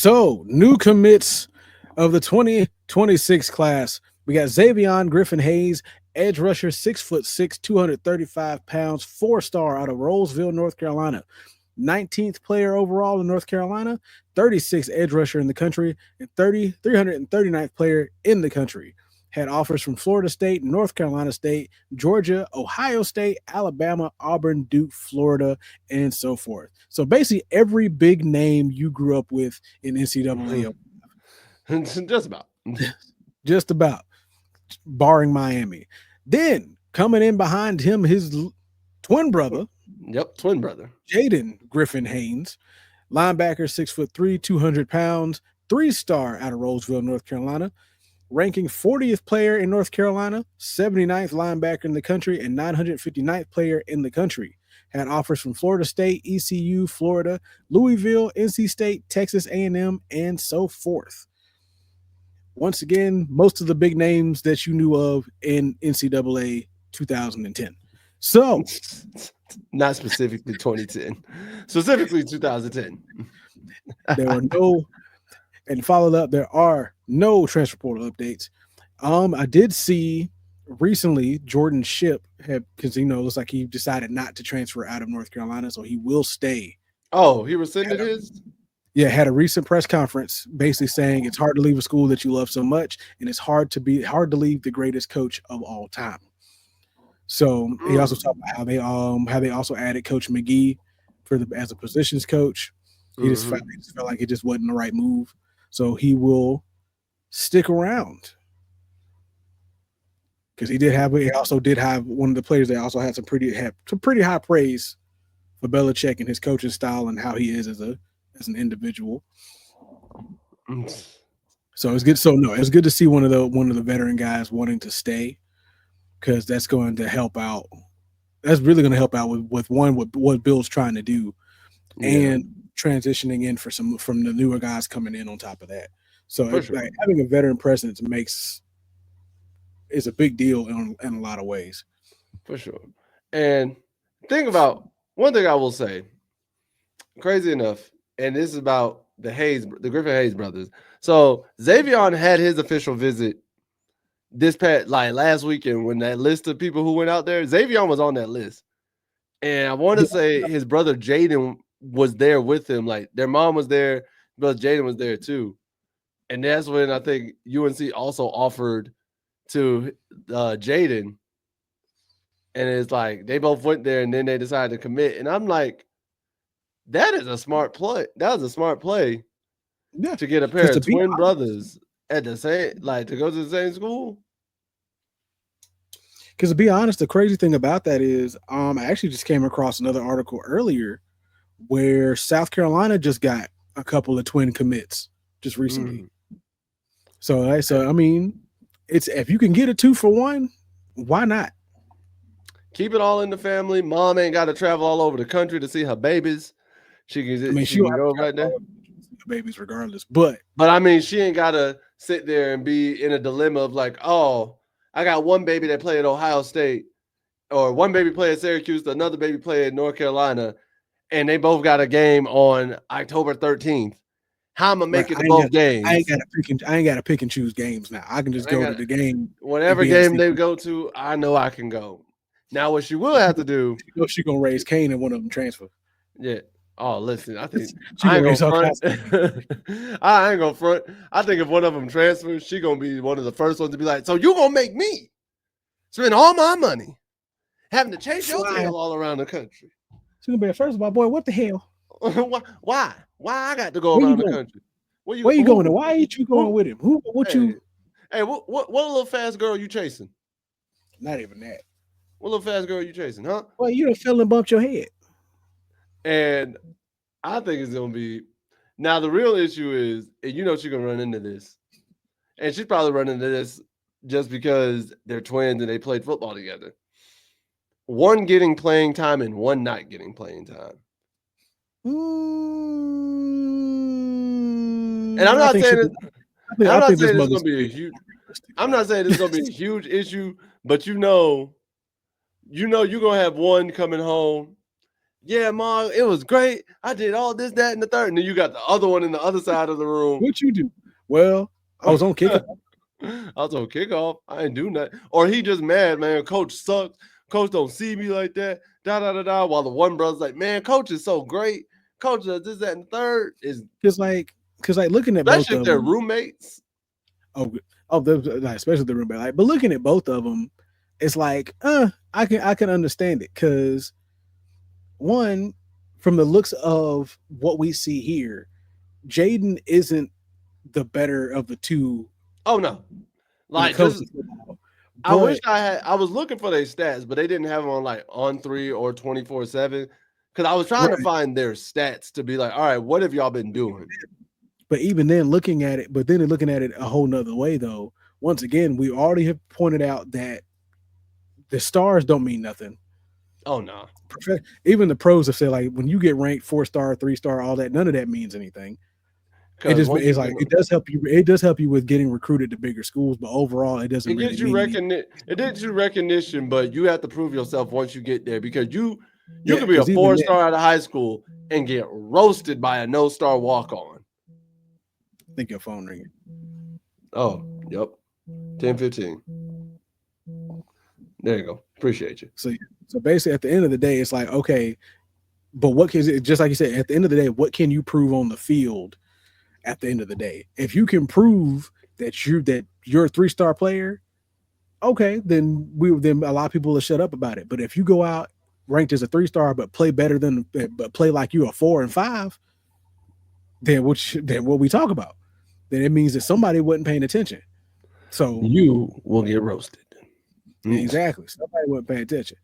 So, new commits of the 2026 class. We got Xavion Griffin Hayes, edge rusher, 6'6", 235 pounds, 4-star out of Rolesville, North Carolina. 19th player overall in North Carolina, 36th edge rusher in the country, and 339th player in the country. Had offers from Florida State, North Carolina State, Georgia, Ohio State, Alabama, Auburn, Duke, Florida, and so forth. So basically, every big name you grew up with in NCAA, Just about. just about, barring Miami. Then coming in behind him, his twin brother, Yep, twin brother. Jaden Griffin Haynes, linebacker, 6'3", 200 pounds, 3-star out of Rolesville, North Carolina, ranking 40th player in North Carolina, 79th linebacker in the country, and 959th player in the country. Had offers from Florida State, ECU, Florida, Louisville, NC State, Texas A&M, and so forth. Once again, most of the big names that you knew of in NCAA 2010. So, not specifically 2010, specifically 2010. there were no, and followed up, there are no transfer portal updates. I did see recently Jordan Ship had, because it looks like he decided not to transfer out of North Carolina, so he will stay. Oh, he rescinded his? Yeah, had a recent press conference basically saying it's hard to leave a school that you love so much, and it's hard to leave the greatest coach of all time. So he also talked about how they also added Coach McGee as a positions coach. He just felt like it just wasn't the right move. So he will stick around. Because he also did have one of the players that also had some pretty high praise for Belichick and his coaching style and how he is as an individual. So it's good. So no, it's good to see one of the veteran guys wanting to stay, because that's going to help out. That's really going to help out with what Bill's trying to do, and transitioning in from the newer guys coming in on top of that. So like, having a veteran presence is a big deal in a lot of ways. For sure. And one thing I will say, crazy enough, and this is about the Griffin Hayes brothers. So Xavion had his official visit last weekend when that list of people who went out there, Xavion was on that list. And I want to say his brother Jaden was there with him. Like, their mom was there, brother Jaden was there too. And that's when I think UNC also offered to Jaden. And it's like they both went there and then they decided to commit. And I'm like, that is a smart play. That was a smart play to get a pair of twin brothers at the same, to go to the same school. Because to be honest, the crazy thing about that is, I actually just came across another article earlier where South Carolina just got a couple of twin commits just recently. So I mean, it's, if you can get a 2-for-1, why not? Keep it all in the family. Mom ain't got to travel all over the country to see her babies. She can go right there. Babies regardless, but I mean, she ain't got to sit there and be in a dilemma of like, oh, I got one baby that played at Ohio State, or one baby played at Syracuse, another baby played at North Carolina, and they both got a game on October 13th. How am I making both games? I ain't got to pick and choose games now. I can just go to the game. Whatever game they go to, I know I can go. Now, what she will have to do, she's gonna raise Kane and one of them transfer. Yeah. Oh, listen, I think I ain't gonna front. I ain't gonna front. I think if one of them transfers, she gonna be one of the first ones to be like, so you gonna make me spend all my money having to chase your tail all around the country. She's gonna be, first of all, boy, what the hell? Why I got to go around the country? Where you going to? Why ain't you going with him? Hey, what little fast girl you chasing? Not even that. What little fast girl you chasing, huh? Well, you done fell and bumped your head. And I think it's going to be – now, the real issue is, and she's going to run into this. And she's probably running into this just because they're twins and they played football together. One getting playing time and one not getting playing time. And I'm not saying it's going to be a huge – I'm not saying it's going to be a huge issue, but you're going to have one coming home Yeah, mom, it was great. I did all this, that, and the third. And then you got the other one in the other side of the room. What you do? Well, I was on kickoff. I was on kickoff. I didn't do nothing. Or he just mad, man. Coach sucks. Coach don't see me like that. Da da da da. While the one brother's like, man, coach is so great. Coach does this, that, and the third. Is Because like looking at both especially if of they're them. roommates. Like, especially the roommate. Like, but looking at both of them, it's like, I can understand it because one, from the looks of what we see here, Jaden isn't the better of the two Oh no. when it Like comes just to football. I wish But I was looking for their stats, but they didn't have them on like on 3 or 24/7. Because I was trying to right, find their stats to be like, all right, what have y'all been doing? but even then, looking at it, a whole nother way though. Once again, we already have pointed out that the stars don't mean nothing. Oh no. Even the pros have said like when you get ranked 4-star, 3-star, all that, none of that means anything. It Because just once it's you like get it does help you. It does help you with getting recruited to bigger schools, but overall, it doesn't it really gives you mean anything. it gives you recognition, but you have to prove yourself once you get there because you Yeah, could be a because even then, 4-star out of high school and get roasted by a no-star walk-on. I think your phone ringing. Oh, yep. 10:15. There you go. Appreciate you. So basically, at the end of the day, it's like okay, but what can just like you said, at the end of the day, what can you prove on the field? At the end of the day, if you can prove that you're a 3-star player, okay, then a lot of people will shut up about it. But if you go out ranked as a 3-star but play better than but play like you a 4 and 5, then what we talk about? Then it means that somebody wasn't paying attention. So You will get roasted. exactly, somebody wasn't paying attention.